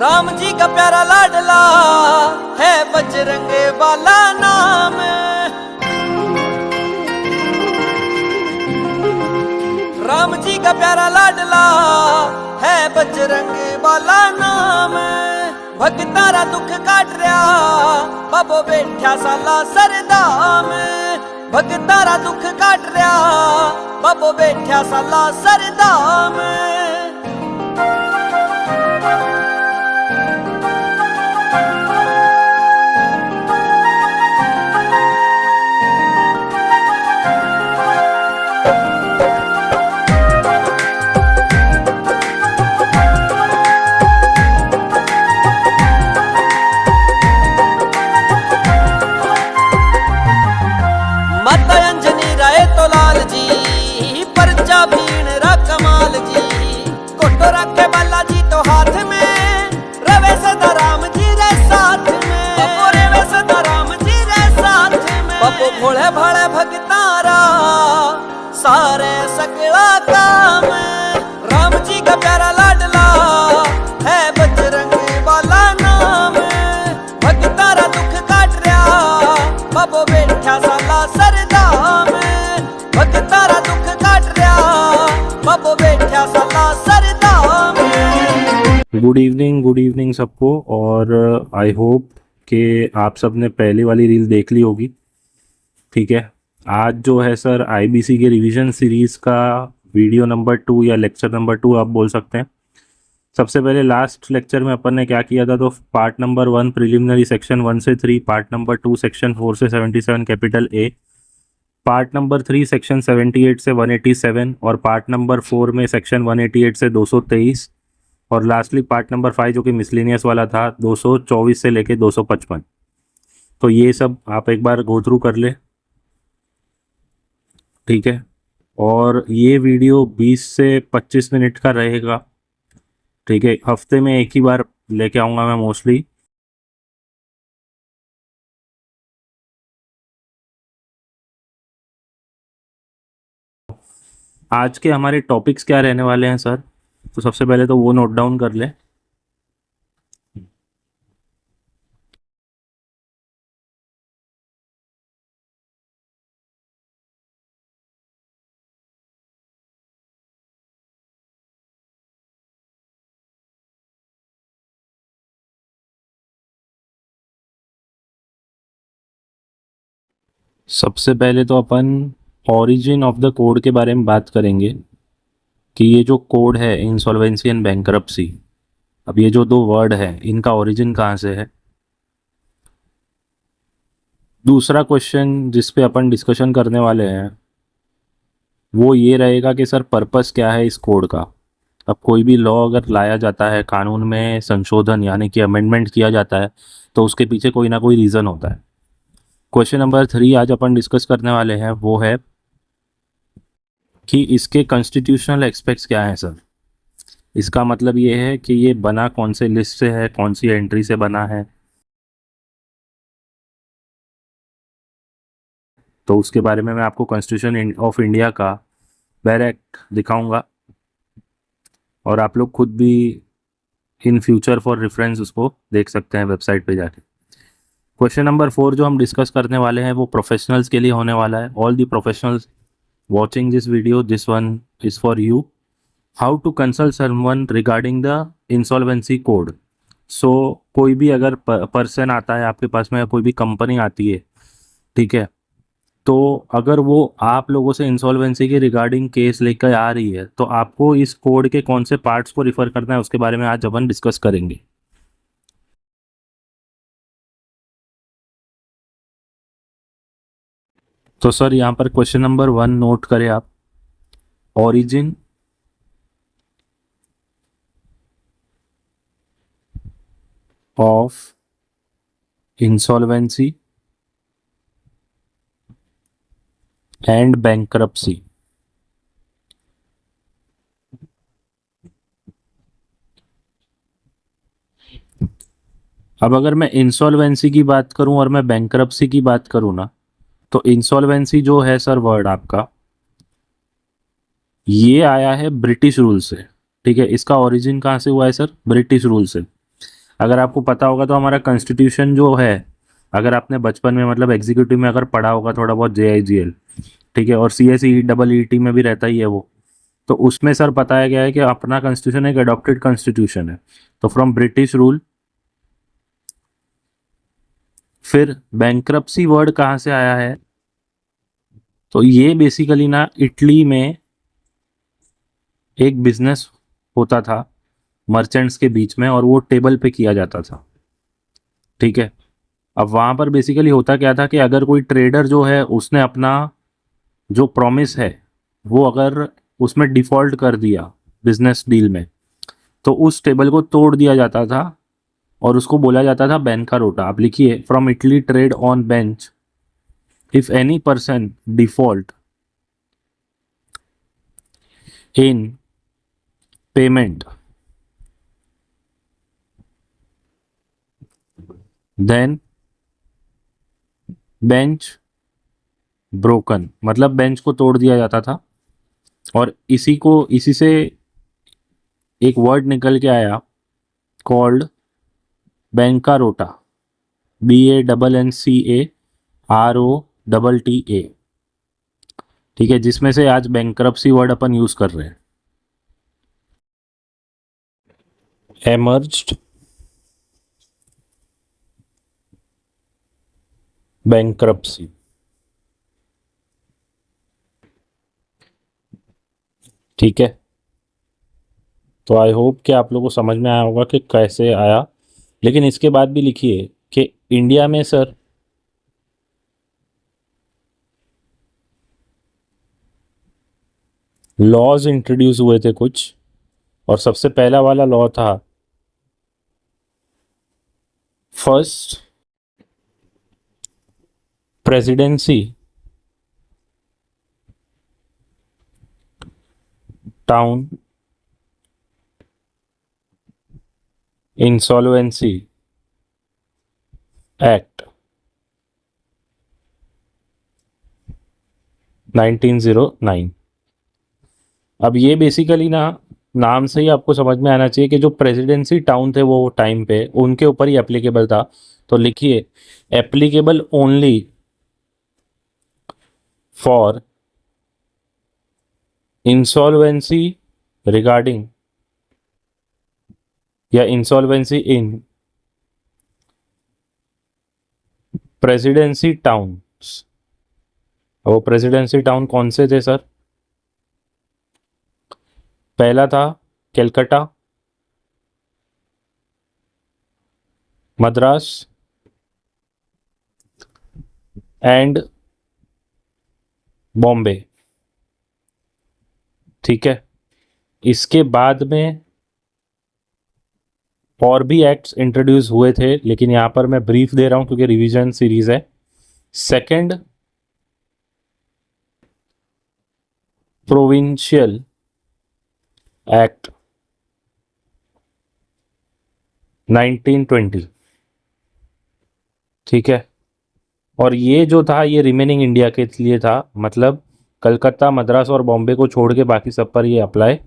राम जी का प्यारा लाडला है बजरंग वाला नाम। राम जी का प्यारा लाडला है बजरंग वाला नाम। भगतारा दुख काट रहा बाबो बैठा साला सरदाम। भगतारा दुख काट रहा बाबो बैठा साला सरदाम। माता अंजनी राय तो लाल जी परचा भीण रा कमाल जी। कोटो रखे बाला जी तो हाथ में रवे सदा राम जी रे साथ में। बपो रवे सदा राम जी रे साथ में। बपो भोले भाले भगतारा सारे सकला काम। राम जी का प्यारा लाडला है बजरंग वाला नाम। भगतारा दुख काट रहा बाबो बैठा साला सरदाम। भगतारा दुख काट रहा बाबो बैठा साला सरदाम। गुड इवनिंग सबको। और आई होप कि आप सब ने पहली वाली रील देख ली होगी। ठीक है, आज जो है सर आईबीसी के रिवीजन सीरीज़ का वीडियो नंबर 2 या लेक्चर नंबर 2 आप बोल सकते हैं। सबसे पहले लास्ट लेक्चर में अपन ने क्या किया था, तो पार्ट नंबर 1 प्रिलिमिनरी सेक्शन 1 से 3, पार्ट नंबर 2 सेक्शन 4 से 77 capital A, part number 3 section 78 से 187 और पार्ट नंबर 4 में सेक्शन 188 से 223 और लास्टली पार्ट नंबर 5 जो कि मिसलेनियस वाला था 224 से लेके 255। तो ये सब आप एक बार गो थ्रू कर ले। ठीक है, और ये वीडियो 20 से 25 मिनट का रहेगा। ठीक है, हफ्ते में एक ही बार लेके आऊँगा मैं मोस्टली। आज के हमारे टॉपिक्स क्या रहने वाले हैं सर, तो सबसे पहले तो वो नोट डाउन कर ले। सबसे पहले तो अपन ओरिजिन ऑफ द कोड के बारे में बात करेंगे कि ये जो कोड है इंसॉल्वेंसी एंड बैंकरप्सी, अब ये जो दो वर्ड है इनका ओरिजिन कहाँ से है। दूसरा क्वेश्चन जिस पे अपन डिस्कशन करने वाले हैं वो ये रहेगा कि सर पर्पस क्या है इस कोड का। अब कोई भी लॉ अगर लाया जाता है, कानून में संशोधन यानी कि अमेंडमेंट किया जाता है, तो उसके पीछे कोई ना कोई रीज़न होता है। क्वेश्चन नंबर 3 आज अपन डिस्कस करने वाले हैं वो है कि इसके कॉन्स्टिट्यूशनल एस्पेक्ट्स क्या हैं सर। इसका मतलब ये है कि ये बना कौन से लिस्ट से है, कौन सी एंट्री से बना है, तो उसके बारे में मैं आपको कॉन्स्टिट्यूशन ऑफ इंडिया का डायरेक्ट दिखाऊंगा और आप लोग खुद भी इन फ्यूचर फॉर रेफरेंस उसको देख सकते हैं वेबसाइट पे जाके। क्वेश्चन नंबर 4 जो हम डिस्कस करने वाले हैं वो प्रोफेशनल्स के लिए होने वाला है। All the professionals watching this video, this one is for you. How to consult someone regarding the insolvency code. So कोई भी अगर पर्सन आता है आपके पास में, कोई भी कंपनी आती है, ठीक है, तो अगर वो आप लोगों से इंसॉल्वेंसी के रिगार्डिंग केस लेकर आ रही है तो आपको इस कोड के कौन से पार्ट्स को रिफ़र करना है उसके बारे में आज अपन डिस्कस करेंगे। तो सर यहाँ पर क्वेश्चन नंबर 1 नोट करें आप। Origin of insolvency and bankruptcy. अब अगर मैं इंसॉल्वेंसी की बात करूं और मैं बैंकरप्सी की बात करूं ना, तो इंसॉल्वेंसी जो है सर वर्ड आपका, ये आया है ब्रिटिश रूल से। ठीक है, इसका ओरिजिन कहाँ से हुआ है सर, ब्रिटिश रूल से। अगर आपको पता होगा तो हमारा कॉन्स्टिट्यूशन जो है, अगर आपने बचपन में मतलब एग्जीक्यूटिव में अगर पढ़ा होगा थोड़ा बहुत JIGL, ठीक है, और CSE EET में भी रहता ही है वो, तो उसमें सर बताया गया है कि अपना कॉन्स्टिट्यूशन एक अडॉप्टेड कॉन्स्टिट्यूशन है, तो फ्रॉम ब्रिटिश रूल। फिर बैंक्रप्सी वर्ड कहाँ से आया है, तो ये बेसिकली ना इटली में एक बिजनेस होता था मर्चेंट्स के बीच में, और वो टेबल पे किया जाता था, ठीक है। अब वहाँ पर बेसिकली होता क्या था कि अगर कोई ट्रेडर जो है उसने अपना जो प्रॉमिस है वो अगर उसमें डिफॉल्ट कर दिया बिजनेस डील में, तो उस टेबल को तोड़ दिया जाता था और उसको बोला जाता था बैंकारोटा। आप लिखिए, from Italy trade on bench if any person default in payment then bench broken, मतलब बेंच को तोड़ दिया जाता था। और इसी से एक वर्ड निकल के आया कॉल्ड बैंकारोटा, BANNCAROTTA, ठीक है, जिसमें से आज बैंक्रप्सी वर्ड अपन यूज कर रहे हैं। एमर्ज्ड बैंक्रप्सी, ठीक है। तो आई होप कि आप लोगों को समझ में आया होगा कि कैसे आया। लेकिन इसके बाद भी लिखिए कि इंडिया में सर लॉज इंट्रोड्यूस हुए थे कुछ, और सबसे पहला वाला लॉ था first presidency town insolvency act 1909। अब ये बेसिकली ना नाम से ही आपको समझ में आना चाहिए कि जो प्रेसिडेंसी टाउन थे वो टाइम पे उनके ऊपर ही एप्लीकेबल था। तो लिखिए, applicable only for insolvency regarding या इंसॉल्वेंसी इन प्रेसिडेंसी टाउन्स। वो प्रेसिडेंसी टाउन कौन से थे सर? पहला था कलकत्ता, मद्रास एंड बॉम्बे, ठीक है। इसके बाद में और भी एक्ट्स इंट्रोड्यूस हुए थे, लेकिन यहां पर मैं ब्रीफ दे रहा हूं क्योंकि रिवीजन सीरीज है। सेकंड प्रोविंशियल एक्ट 1920, ठीक है। और ये जो था ये रिमेनिंग इंडिया के लिए था, मतलब कलकत्ता, मद्रास और बॉम्बे को छोड़ के बाकी सब पर ये अप्लाई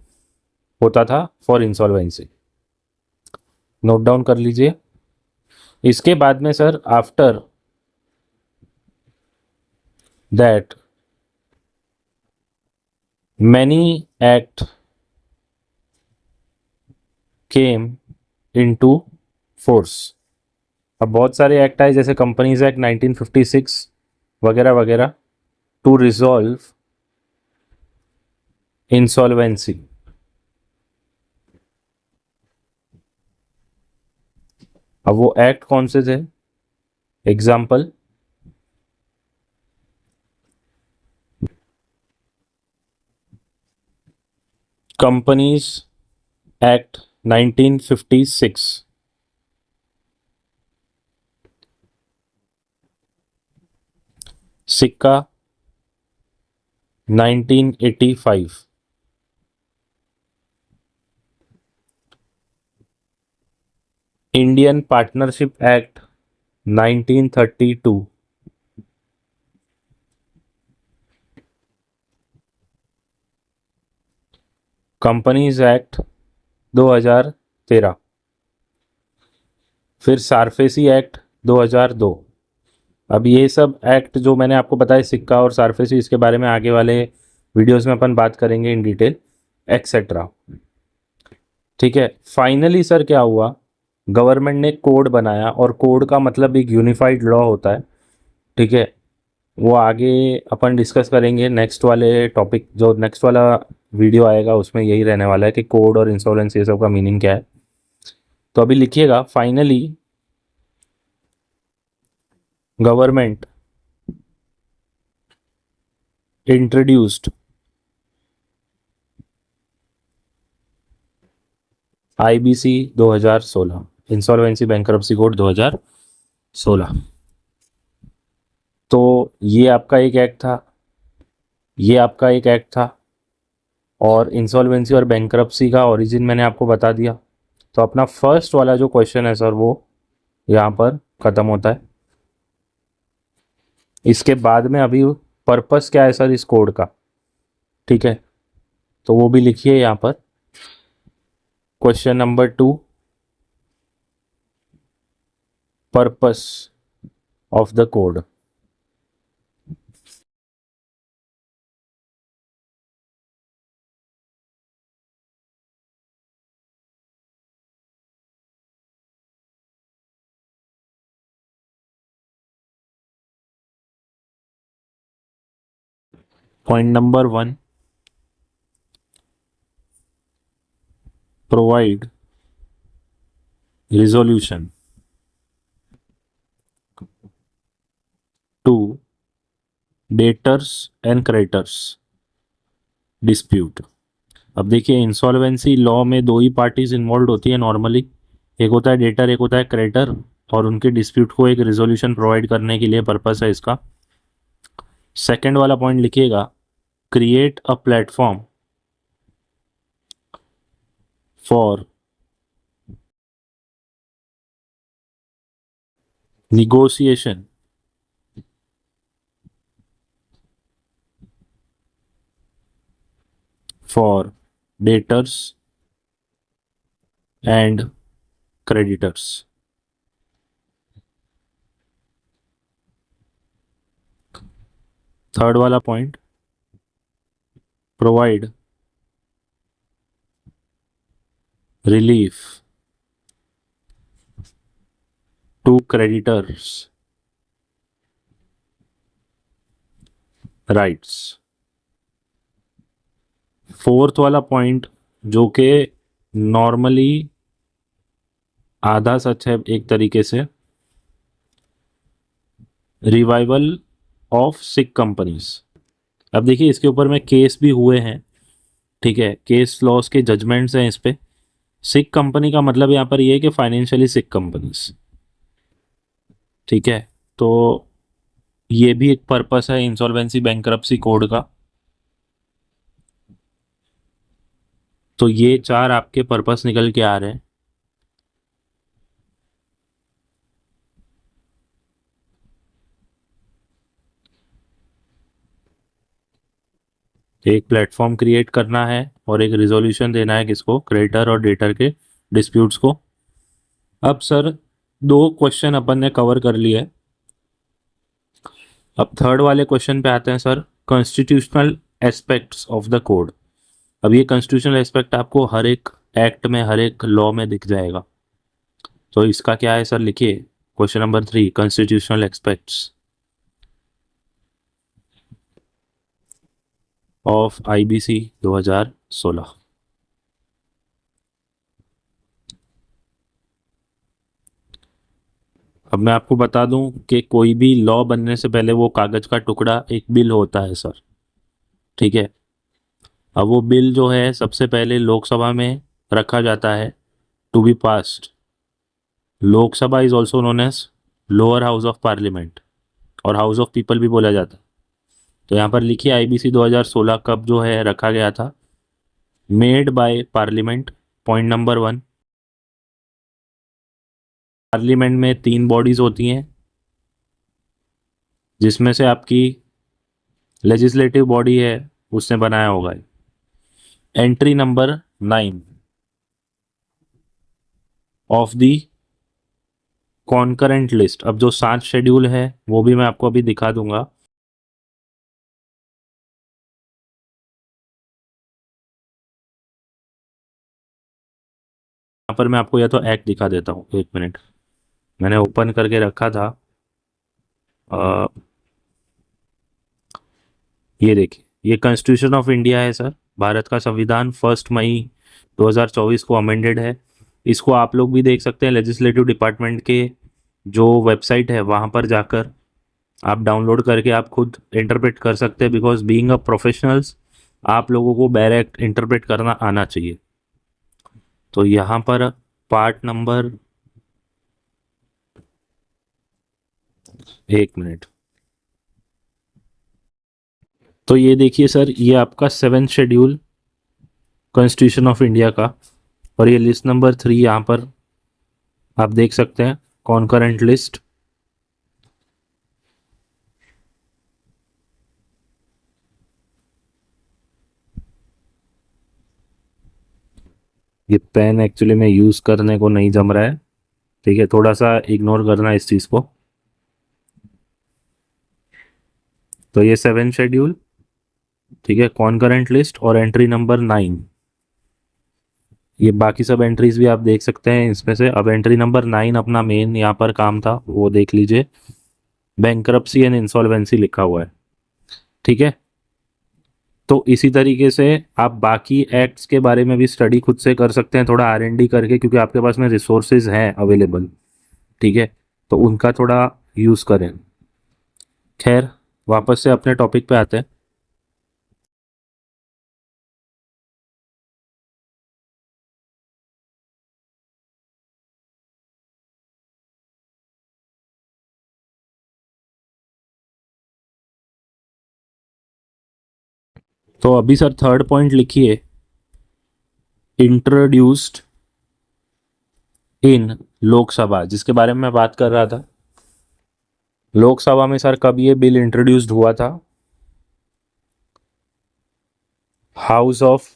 होता था फॉर इंसॉल्वेंसी। नोट डाउन कर लीजिए। इसके बाद में sir after that many act came into force. अब बहुत सारे एक्ट आए जैसे कंपनीज एक्ट 1956 वगैरह वगैरह, टू रिजॉल्व इंसॉल्वेंसी। अब वो एक्ट कौन से थे? एग्जाम्पल, कंपनीज एक्ट 1956, सिक्का 1985, Indian partnership act 1932, companies act 2013, फिर सारफेसी एक्ट 2002। अब ये सब एक्ट जो मैंने आपको बताया, सिक्का और सारफेसी, इसके बारे में आगे वाले वीडियोस में अपन बात करेंगे इन डिटेल एक्सेट्रा। ठीक है, फाइनली सर क्या हुआ, गवर्नमेंट ने कोड बनाया, और कोड का मतलब एक यूनिफाइड लॉ होता है। ठीक है, वो आगे अपन डिस्कस करेंगे नेक्स्ट वाले टॉपिक, जो नेक्स्ट वाला वीडियो आएगा उसमें यही रहने वाला है कि कोड और इंश्योरेंस ये सब का मीनिंग क्या है। तो अभी लिखिएगा, finally government introduced IBC 2016, insolvency bankruptcy code 2016। तो ये आपका एक एक्ट था, ये आपका एक एक्ट था, और इंसॉल्वेंसी और बैंक्रप्सी का ओरिजिन मैंने आपको बता दिया। तो अपना फर्स्ट वाला जो क्वेश्चन है सर वो यहाँ पर ख़त्म होता है। इसके बाद में अभी पर्पस क्या है सर इस कोड का, ठीक है, तो वो भी लिखिए यहाँ पर। Question number 2, purpose of the code. Point number 1, provide resolution to debtors and creditors dispute। अब देखिए, इंसॉल्वेंसी लॉ में दो ही पार्टीज इन्वॉल्व होती है नॉर्मली, एक होता है डेटर, एक होता है क्रेडिटर, और उनके डिस्प्यूट को एक रिजोल्यूशन प्रोवाइड करने के लिए पर्पस है इसका। सेकंड वाला पॉइंट लिखिएगा, create a platform for negotiation for debtors and creditors। Third वाला point, provide relief to creditors rights. Fourth वाला पॉइंट, जो कि नॉर्मली आधा सच है एक तरीके से, रिवाइवल ऑफ सिक कंपनीज। अब देखिए, इसके ऊपर में केस भी हुए हैं, ठीक है, केस लॉस के जजमेंट्स हैं इस पे। सिक कंपनी का मतलब यहाँ पर ये है कि फाइनेंशियली सिक कंपनीज, ठीक है। तो ये भी एक पर्पस है इंसॉल्वेंसी बैंक्रप्सी कोड का। तो ये चार आपके पर्पस निकल के आ रहे हैं। एक प्लेटफॉर्म क्रिएट करना है और एक रिजोल्यूशन देना है किसको, क्रेडिटर और डेटर के डिस्प्यूट्स को। अब सर दो क्वेश्चन अपन ने कवर कर लिया है, अब थर्ड वाले क्वेश्चन पे आते हैं sir, constitutional aspects of the code. अब ये कॉन्स्टिट्यूशनल एस्पेक्ट आपको हर एक एक्ट में, हर एक लॉ में दिख जाएगा। तो इसका क्या है सर, लिखिए question number 3, constitutional aspects of IBC 2016। अब मैं आपको बता दूं कि कोई भी लॉ बनने से पहले वो कागज का टुकड़ा एक बिल होता है सर, ठीक है। अब वो बिल जो है सबसे पहले लोकसभा में रखा जाता है to be passed. Lok Sabha is also known as lower house of parliament, और हाउस ऑफ पीपल भी बोला जाता है। तो यहाँ पर लिखिए, आईबीसी 2016 कब जो है रखा गया था, made by parliament. Point number 1, parliament में 3 बॉडीज होती हैं, जिसमें से आपकी लेजिस्लेटिव बॉडी है उसने बनाया होगा। Entry number 9 of the concurrent list. अब जो 7 शेड्यूल है वो भी मैं आपको अभी दिखा दूंगा। यहाँ पर मैं आपको या तो एक्ट दिखा देता हूँ, 1 मिनट, मैंने ओपन करके रखा था। अ, ये देखिए, ये कॉन्स्टिट्यूशन ऑफ इंडिया है सर। भारत का संविधान 1 मई 2024 को अमेंडेड है। इसको आप लोग भी देख सकते हैं, लेजिस्लेटिव डिपार्टमेंट के जो वेबसाइट है वहाँ पर जाकर आप डाउनलोड करके आप खुद इंटरप्रेट कर सकते हैं। बिकॉज बीइंग अ प्रोफेशनल्स आप लोगों को डायरेक्ट इंटरप्रेट करना आना चाहिए। तो यहाँ पर पार्ट नंबर, 1 मिनट, तो ये देखिए सर, ये आपका 7th schedule constitution of India का, और ये लिस्ट नंबर 3 यहाँ पर आप देख सकते हैं, कॉन्करेंट लिस्ट। ये पेन एक्चुअली में यूज़ करने को नहीं जम रहा है, ठीक है, थोड़ा सा इग्नोर करना इस चीज़ को। तो ये 7th शेड्यूल, ठीक है, कॉन्करेंट लिस्ट और एंट्री नंबर 9, ये बाकी सब एंट्रीज भी आप देख सकते हैं इसमें से। अब एंट्री नंबर 9 अपना मेन यहाँ पर काम था, वो देख लीजिए, बैंकरप्सी एंड इंसॉल्वेंसी लिखा हुआ है, ठीक है। तो इसी तरीके से आप बाकी एक्ट्स के बारे में भी स्टडी खुद से कर सकते हैं, थोड़ा R&D करके, क्योंकि आपके पास में रिसोर्सेज हैं अवेलेबल, ठीक है, तो उनका थोड़ा यूज़ करें। खैर, वापस से अपने टॉपिक पे आते हैं। तो अभी सर 3rd पॉइंट लिखिए, इंट्रोड्यूस्ड इन लोकसभा, जिसके बारे में मैं बात कर रहा था। लोकसभा में सर कब ये बिल इंट्रोड्यूस्ड हुआ था? हाउस ऑफ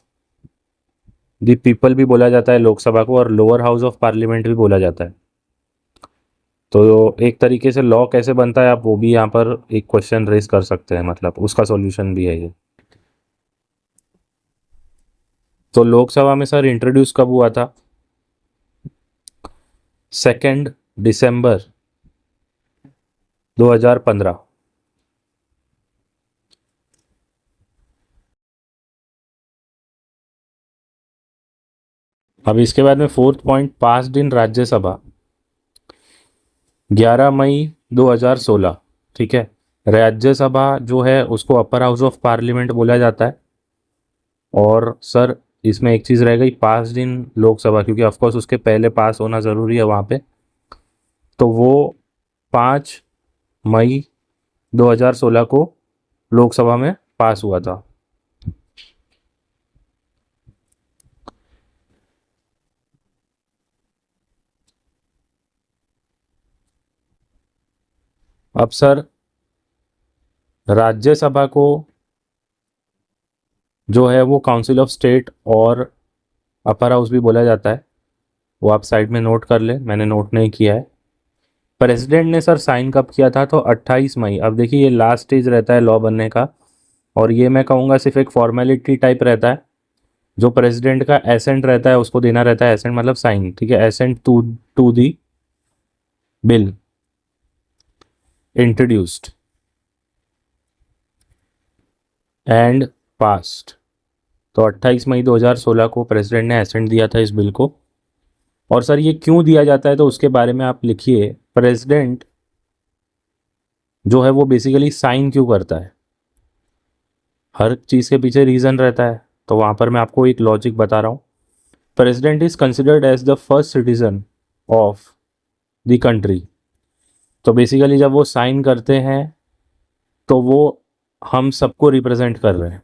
द पीपल भी बोला जाता है लोकसभा को, और लोअर हाउस ऑफ पार्लियामेंट भी बोला जाता है। तो एक तरीके से लॉ कैसे बनता है, आप वो भी यहाँ पर एक क्वेश्चन रेज कर सकते हैं, मतलब उसका सॉल्यूशन भी है ये। तो लोकसभा में सर इंट्रोड्यूस कब हुआ था? 2 दिसंबर 2015। अब इसके बाद में 4th point, passed in Rajya Sabha 11 मई 2016, ठीक है। राज्यसभा जो है उसको अपर हाउस ऑफ पार्लियामेंट बोला जाता है। और सर इसमें एक चीज़ रह गई, पास्ड इन लोकसभा, क्योंकि ऑफकोर्स उसके पहले पास होना ज़रूरी है वहाँ पे। तो वो 5 मई 2016 को लोकसभा में पास हुआ था। अब सर राज्यसभा को जो है वो काउंसिल ऑफ स्टेट और अपर हाउस भी बोला जाता है, वो आप साइड में नोट कर ले, मैंने नोट नहीं किया है। प्रेसिडेंट ने सर साइन कब किया था? तो 28 मई। अब देखिए, ये लास्ट स्टेज रहता है लॉ बनने का, और ये मैं कहूँगा सिर्फ एक फॉर्मेलिटी टाइप रहता है। जो प्रेसिडेंट का एसेंट रहता है उसको देना रहता है, एसेंट मतलब साइन, ठीक है, assent to the bill introduced and passed. तो 28 मई 2016 को प्रेसिडेंट ने एसेंट दिया था इस बिल को। और सर ये क्यों दिया जाता है, तो उसके बारे में आप लिखिए, प्रेसिडेंट जो है वो बेसिकली साइन क्यों करता है? हर चीज़ के पीछे रीज़न रहता है, तो वहाँ पर मैं आपको एक लॉजिक बता रहा हूँ। President is considered as the first citizen of the country. तो बेसिकली जब वो साइन करते हैं तो वो हम सबको रिप्रेजेंट कर रहे हैं,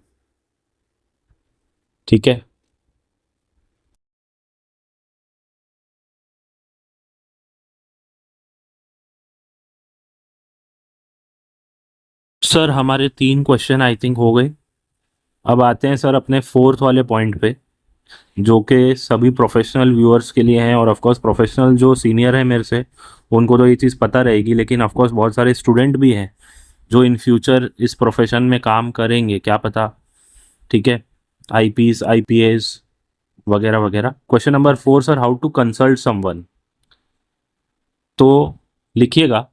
ठीक है। सर हमारे 3 क्वेश्चन आई थिंक हो गए। अब आते हैं सर अपने 4th वाले पॉइंट पे, जो कि सभी प्रोफेशनल व्यूअर्स के लिए हैं, और ऑफ कोर्स प्रोफेशनल जो सीनियर है मेरे से उनको तो ये चीज़ पता रहेगी, लेकिन ऑफकोर्स बहुत सारे स्टूडेंट भी हैं जो इन फ्यूचर इस प्रोफेशन में काम करेंगे, क्या पता। ठीक है, आईपीएस, आईपीएस वगैरह वगैरह। Question number 4 sir, how to consult someone. तो लिखिएगा,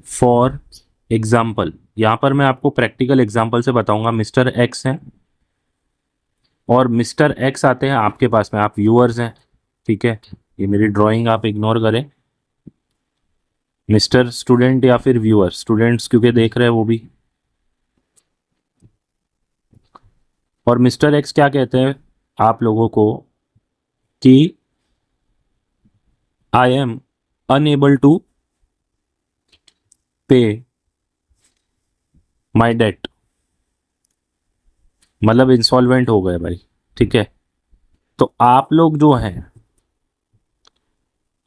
फॉर एग्जाम्पल, यहाँ पर मैं आपको प्रैक्टिकल एग्जाम्पल से बताऊंगा। मिस्टर एक्स हैं और मिस्टर एक्स आते हैं आपके पास में, आप व्यूअर्स हैं। ठीक है, ये मेरी ड्राइंग आप इग्नोर करें, मिस्टर स्टूडेंट या फिर व्यूअर, स्टूडेंट्स क्योंकि देख रहे हैं वो भी। और मिस्टर एक्स क्या कहते हैं आप लोगों को कि आई एम अनएबल टू पे माई डेट, मतलब इंसॉल्वेंट हो गए भाई। ठीक है, तो आप लोग जो हैं,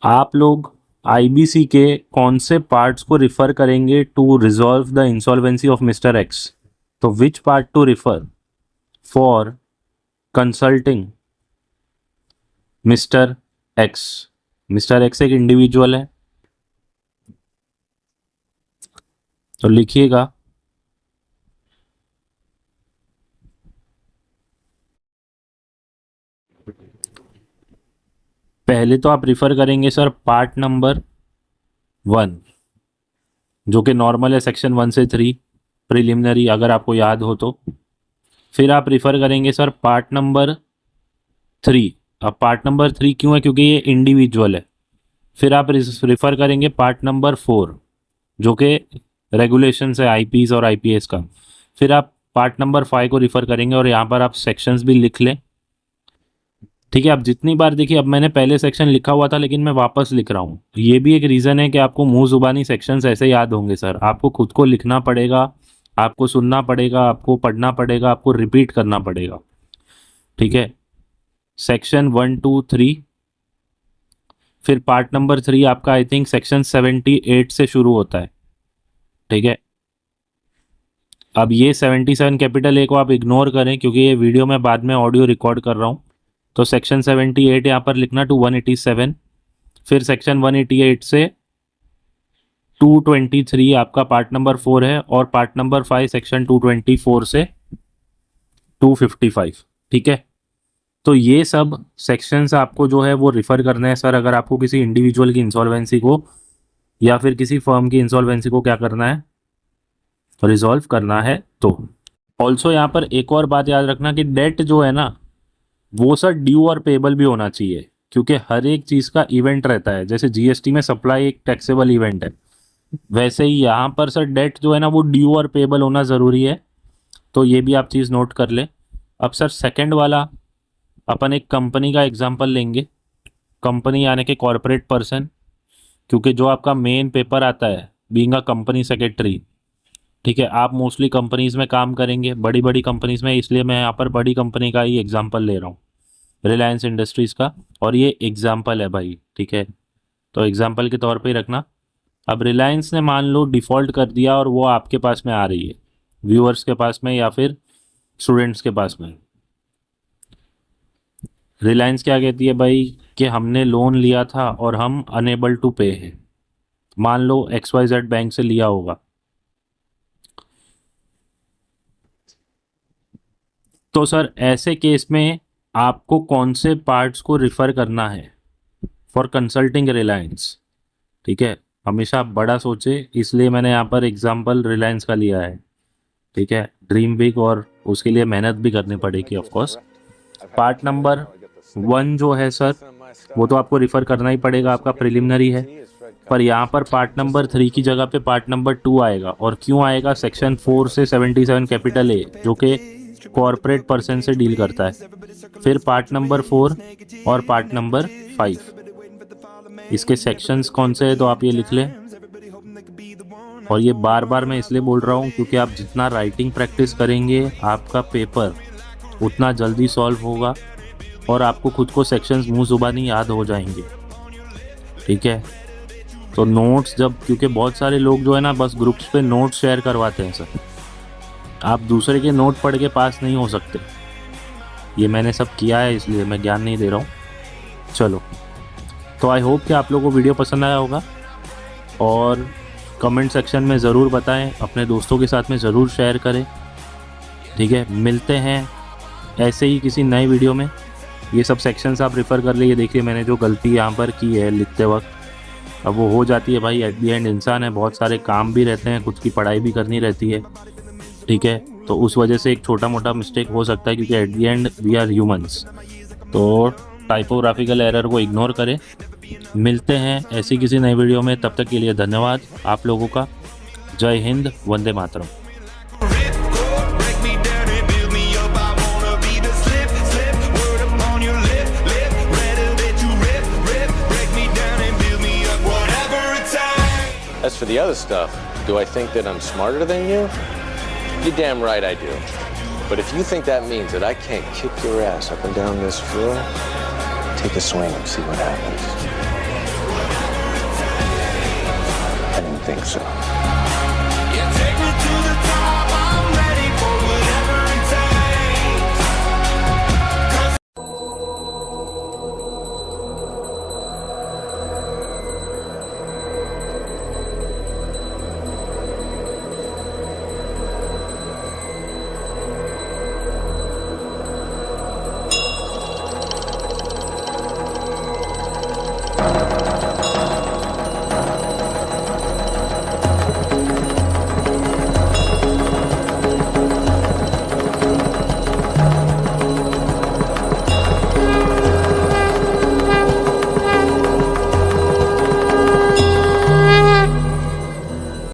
आप लोग आईबीसी के कौन से पार्ट्स को रिफर करेंगे to resolve the insolvency of mister x. तो which part to refer for consulting mister x. Mister x एक इंडिविजुअल है, तो लिखिएगा पहले तो आप रिफर करेंगे सर पार्ट नंबर 1, जो कि नॉर्मल है सेक्शन 1 से 3 प्रिलिमिनरी, अगर आपको याद हो तो। फिर आप रिफर करेंगे सर पार्ट नंबर 3। अब पार्ट नंबर 3 क्यों है, क्योंकि ये इंडिविजुअल है। फिर आप रिफर करेंगे पार्ट नंबर 4, जो कि रेगुलेशंस है आईपीएस और आईपीएस का। फिर आप पार्ट नंबर 5 को रिफर करेंगे, और यहाँ पर आप सेक्शंस भी लिख लें। ठीक है, आप जितनी बार देखिए, अब मैंने पहले सेक्शन लिखा हुआ था लेकिन मैं वापस लिख रहा हूँ। ये भी एक रीज़न है कि आपको मुंह जुबानी सेक्शंस ऐसे याद होंगे सर, आपको खुद को लिखना पड़ेगा, आपको सुनना पड़ेगा, आपको पढ़ना पड़ेगा, आपको रिपीट करना पड़ेगा। ठीक है, सेक्शन 1, 2, 3, फिर पार्ट नंबर 3 आपका आई थिंक सेक्शन 78 से शुरू होता है। ठीक है, अब ये 77 कैपिटल ए को आप इग्नोर करें, क्योंकि ये वीडियो में बाद में ऑडियो रिकॉर्ड कर रहा हूँ। तो सेक्शन 78 यहाँ पर लिखना 187, फिर सेक्शन 188 से 223 आपका पार्ट नंबर 4 है, और पार्ट नंबर 5 सेक्शन 224 से 255। ठीक है, तो ये सब सेक्शंस आपको जो है वो रिफ़र करने हैं सर, अगर आपको किसी इंडिविजुअल की इंसॉल्वेंसी को या फिर किसी फर्म की इंसॉल्वेंसी को क्या करना है, रिजॉल्व करना है। तो ऑल्सो यहाँ पर एक और बात याद रखना कि डेट जो है ना, वो सर ड्यू और पेबल भी होना चाहिए, क्योंकि हर एक चीज़ का इवेंट रहता है। जैसे जीएसटी में सप्लाई एक टैक्सेबल इवेंट है, वैसे ही यहाँ पर सर डेट जो है ना वो ड्यू और पेबल होना ज़रूरी है। तो ये भी आप चीज़ नोट कर ले। अब सर सेकंड वाला, अपन एक कंपनी का एग्जांपल लेंगे। कंपनी यानी कि कॉरपोरेट पर्सन, क्योंकि जो आपका मेन पेपर आता है बीइंग अ कंपनी सेक्रेटरी। ठीक है, आप मोस्टली कंपनीज़ में काम करेंगे, बड़ी बड़ी कंपनीज़ में, इसलिए मैं यहाँ पर बड़ी कंपनी का ही एग्जांपल ले रहा हूँ, रिलायंस इंडस्ट्रीज़ का। और ये एग्जांपल है भाई, ठीक है, तो एग्जांपल के तौर पे ही रखना। अब रिलायंस ने मान लो डिफ़ॉल्ट कर दिया और वो आपके पास में आ रही है, व्यूअर्स के पास में या फिर स्टूडेंट्स के पास में। रिलायंस क्या कहती है भाई कि हमने लोन लिया था और हम अनेबल टू पे हैं। मान लो XYZ बैंक से लिया होगा, तो सर ऐसे केस में आपको कौन से पार्ट्स को रिफ़र करना है फॉर कंसल्टिंग रिलायंस। ठीक है, हमेशा आप बड़ा सोचे, इसलिए मैंने यहाँ पर एग्जांपल रिलायंस का लिया है। ठीक है, ड्रीम बिग, और उसके लिए मेहनत भी करनी पड़ेगी ऑफ कोर्स। पार्ट नंबर 1 जो है सर, वो तो आपको रिफ़र करना ही पड़ेगा, आपका प्रिलिमिनरी है। पर यहाँ पर पार्ट नंबर 3 की जगह पे पार्ट नंबर 2 आएगा। और क्यों आएगा, सेक्शन 4 से 77 कैपिटल ए, जो कि कॉरपोरेट पर्सन से डील करता है। फिर पार्ट नंबर 4 और पार्ट नंबर 5, इसके सेक्शंस कौन से हैं तो आप ये लिख लें। और ये बार बार मैं इसलिए बोल रहा हूँ क्योंकि आप जितना राइटिंग प्रैक्टिस करेंगे आपका पेपर उतना जल्दी सॉल्व होगा, और आपको खुद को सेक्शंस मुंह जुबानी याद हो जाएंगे। ठीक है, तो नोट्स जब, क्योंकि बहुत सारे लोग जो है ना बस ग्रुप्स पे नोट्स शेयर करवाते हैं सर, आप दूसरे के नोट पढ़ के पास नहीं हो सकते। ये मैंने सब किया है, इसलिए मैं ज्ञान नहीं दे रहा हूँ। चलो, तो आई होप कि आप लोगों को वीडियो पसंद आया होगा, और कमेंट सेक्शन में ज़रूर बताएं, अपने दोस्तों के साथ में ज़रूर शेयर करें। ठीक है, मिलते हैं ऐसे ही किसी नए वीडियो में। ये सब सेक्शंस आप रेफ़र कर लिए। देखिए मैंने जो गलती यहाँ पर की है लिखते वक्त, अब वो हो जाती है भाई, एट दी एंड इंसान है, बहुत सारे काम भी रहते हैं, खुद की पढ़ाई भी करनी रहती है। ठीक है, तो उस वजह से एक छोटा मोटा मिस्टेक हो सकता है, क्योंकि at the end we are humans. तो टाइपोग्राफिकल एरर को इग्नोर करें। मिलते हैं ऐसी किसी नई वीडियो में, तब तक के लिए धन्यवाद आप लोगों का। जय Hind, Vande Mataram. As for the other stuff, do I think that I'm smarter than you? You're damn right I do. But if you think that means that I can't kick your ass up and down this floor, take a swing and see what happens. I didn't think so.